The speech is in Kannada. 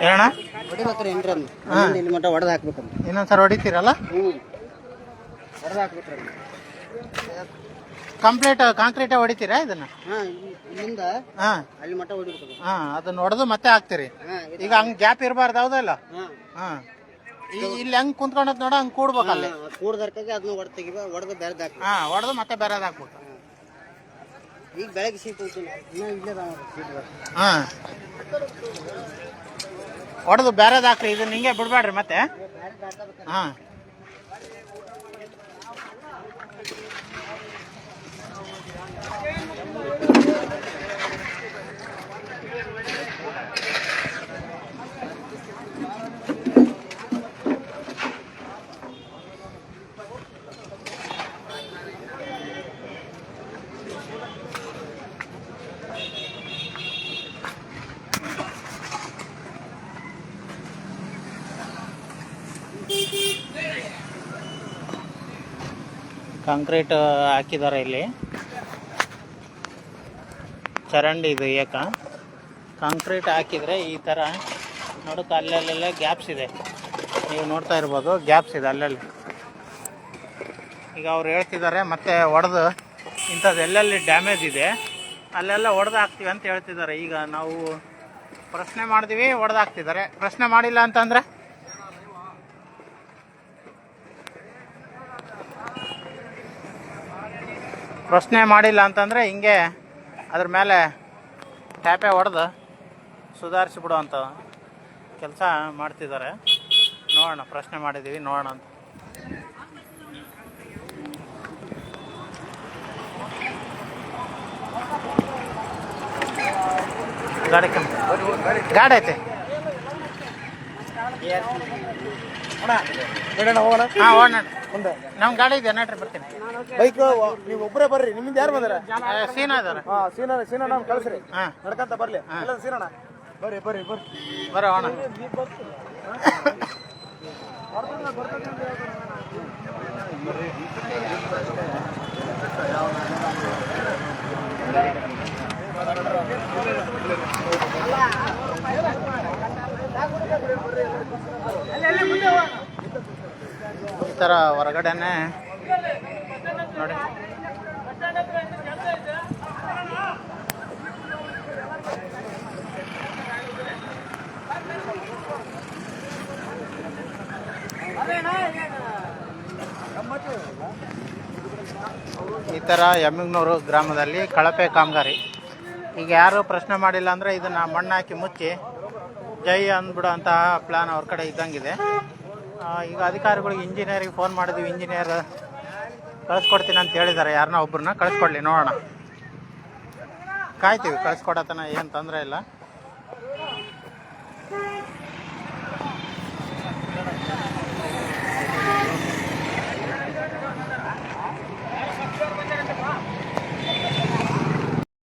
ಹೇಳಣ್ಣ ಹೊಡಿಬೇಕ್ರಿ ಏನ್ರಿ ಇಲ್ಲಿ ಮಟ್ಟ ಹೊಡೆದು ಹಾಕ್ಬೇಕಂತ ಇನ್ನೊಂದ್ಸಲ ಹೊಡಿತೀರಲ್ಲ ಹೊಡೆದು ಹಾಕ್ಬೇಕ್ರಿ ಕಂಪ್ಲೀಟ್ ಕಾಂಕ್ರೀಟೇ ಹೊಡಿತೀರಾ ಇದನ್ನ ಇಲ್ಲಿಂದ ಅಲ್ಲಿ ಮಟ್ಟ ಹೊಡಿಬೇಕು ಅದನ್ನ ಹೊಡೆದು ಮತ್ತೆ ಹಾಕ್ತೀರಿ ಈಗ ಹಂಗ್ ಗ್ಯಾಪ್ ಇರಬಾರ್ದು ಹೌದಲ್ಲ ಇಲ್ಲಿ ಹೆಂಗ್ ಕುಂತ್ಕೊಂಡದ್ ನೋಡ ಹಂಗ್ ಕೂಡ್ಬೇಕಲ್ಲ ಕೂಡ್ದರ್ಕಾಗಿ ಅದನ್ನ ಹೊಡೆದು ತೆಗಿಬ ಹೊಡೆದು ಬೇರೆದ್ ಹಾಕ್ಬೇಕು ಹೊಡೆದು ಮತ್ತೆ ಬೇರೆದ್ ಹಾಕ್ಬೇಕು ಈಗ ಬೆಳಗ್ಗೆ ಸೀಟ್ ಇಲ್ಲೇ ಹೊಡೆದು ಬೇರೆದ್ ಹಾಕ್ರಿ ಇದನ್ನ ಹಿಂಗೆ ಬಿಡ್ಬೇಡ್ರಿ ಮತ್ತೆ ಕಾಂಕ್ರೀಟ್ ಹಾಕಿದ್ದಾರೆ ಇಲ್ಲಿ ಚರಂಡಿ ಇದು ಏಕ ಕಾಂಕ್ರೀಟ್ ಹಾಕಿದರೆ ಈ ಥರ ನೋಡೋಕೆ ಅಲ್ಲೆಲ್ಲ ಗ್ಯಾಪ್ಸ್ ಇದೆ ನೀವು ನೋಡ್ತಾ ಇರ್ಬೋದು ಗ್ಯಾಪ್ಸ್ ಇದೆ ಅಲ್ಲಲ್ಲಿ ಈಗ ಅವ್ರು ಹೇಳ್ತಿದ್ದಾರೆ ಮತ್ತೆ ಹೊಡೆದು ಇಂಥದ್ದು ಎಲ್ಲೆಲ್ಲಿ ಡ್ಯಾಮೇಜ್ ಇದೆ ಅಲ್ಲೆಲ್ಲ ಹೊಡೆದು ಹಾಕ್ತೀವಿ ಅಂತ ಹೇಳ್ತಿದ್ದಾರೆ ಈಗ ನಾವು ಪ್ರಶ್ನೆ ಮಾಡಿದ್ವಿ ಹೊಡೆದು ಹಾಕ್ತಿದ್ದಾರೆ ಪ್ರಶ್ನೆ ಮಾಡಿಲ್ಲ ಅಂತಂದರೆ ಪ್ರಶ್ನೆ ಮಾಡಿಲ್ಲ ಅಂತಂದರೆ ಹಿಂಗೆ ಅದ್ರ ಮೇಲೆ ಟ್ಯಾಪೆ ಹೊಡೆದು ಸುಧಾರಿಸಿಬಿಡುವಂಥ ಕೆಲಸ ಮಾಡ್ತಿದ್ದಾರೆ ನೋಡೋಣ ಪ್ರಶ್ನೆ ಮಾಡಿದ್ದೀವಿ ನೋಡೋಣ ಅಂತ ಗಾಡಿ ಐತೆ ಹೋಗೋಣ ಮುಂದೆ ನಮ್ಮ ಗಾಡಿ ಇದೆ ನಡ್ರಿ ಬರ್ತೀನಿ ಬೈಕ್ ನೀವು ಒಬ್ಬರೇ ಬರ್ರಿ ನಿಮ್ಮಿಂದ ಯಾರು ಬಂದಾರ ಸೀನಾ ಇದಾರೆ ಸೀನಾ ಕಳ್ಸ್ರಿ ನಡ್ಕಂತ ಬರ್ಲಿ ಸೀನಣ್ಣ ಬರ್ರಿ ಬರೋಣ ಈ ಥರ ಹೊರಗಡೆನೆ ನೋಡಿ ಈ ಥರ ಎಮ್ಮಿಗ್ನೂರು ಗ್ರಾಮದಲ್ಲಿ ಕಳಪೆ ಕಾಮಗಾರಿ ಈಗ ಯಾರು ಪ್ರಶ್ನೆ ಮಾಡಿಲ್ಲ ಅಂದರೆ ಇದನ್ನು ಮಣ್ಣು ಹಾಕಿ ಮುಚ್ಚಿ ಜೈ ಅಂದ್ಬಿಡೋ ಅಂತಹ ಪ್ಲ್ಯಾನ್ ಅವ್ರ ಕಡೆ ಇದ್ದಂಗಿದೆ ಈಗ ಅಧಿಕಾರಿಗಳಿಗೆ ಇಂಜಿನಿಯರಿಗೆ ಫೋನ್ ಮಾಡಿದ್ವಿ ಇಂಜಿನಿಯರ್ ಕಳಿಸ್ಕೊಡ್ತೀನಿ ಅಂತ ಹೇಳಿದ್ದಾರೆ ಯಾರನ್ನ ಒಬ್ಬರನ್ನ ಕಳಿಸ್ಕೊಡ್ಲಿ ನೋಡೋಣ ಕಾಯ್ತೀವಿ ಕಳಿಸ್ಕೊಡತನ ಏನು ತೊಂದರೆ ಇಲ್ಲ